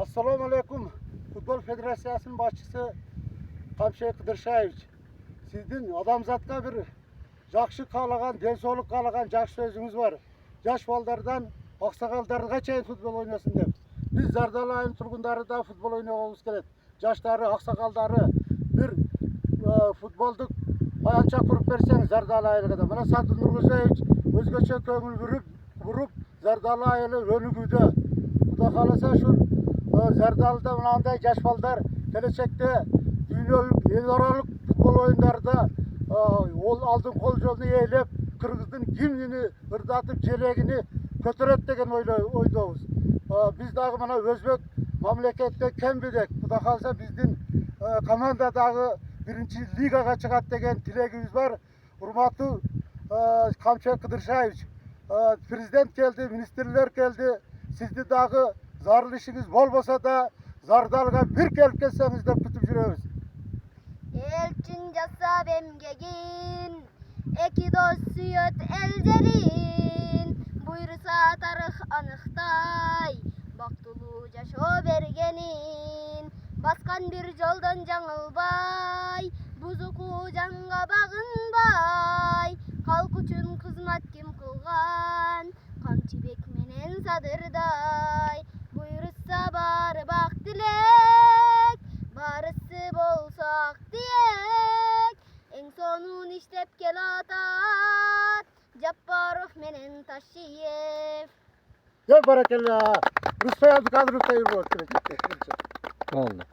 Assalamu alaikum. Futbol Federasyası'nın başçısı Kamşey Kıdırşayeviç. Sizdin adamzatqa bir жақсы қалаған, денсаулық қалаған жақсы сөзіңіз бар. Жаш балдардан ақсақалдарға чейин футбол ойнасын деп. Біз Зардалы айылы тұрғындары да футбол ойнағымыз келеді. Жаштары, ақсақалдары bir futbolduk аянча құрып берсең Зардалы айылға да. Мына Садыр Нұрғызевич өзгөчө көңіл буруп Зардалы айылы өнүгүүдө. Құда қаласа şu Zardalыда мынандай жаш балдар келечекте дүйнөлүк, эл аралык футбол ойындарда ол алдын қол жолunu eğilip Kırgızdın gimnini ırdatып желегini көтөрөт деген ойдобуз. Biz дагы мына өзбек мамлекетте кембидек. Кудай калса биздин команда дагы биринчи лигага чыгат деген тилегибиз бар. Урматтуу Камчы Кыдыршаевич, президент келди, министрлер келди. Сизди дагы зарыл ишиңиz болбосо да Zardalыга bir келип келсеңиz деп күтүп жүрөбүз. Elçin jasap emgegin, eki dost süyöt elcerin, buyursa tarih anıktay, baktulu jaşo bergenin, baskan bir joldan жаңылбай, buzuku janга bagınbay, halk üçün kızmat kim kılgan, Kamçıbek menen Sadırday, buyursa bari bak dilek, barısı bolsak diyek, en sonun işlep gel atat, Jabbarov menen Taşiyev. Ya barakallah. Rusya yazdı kaldı Rusya'yı bu. Oldu.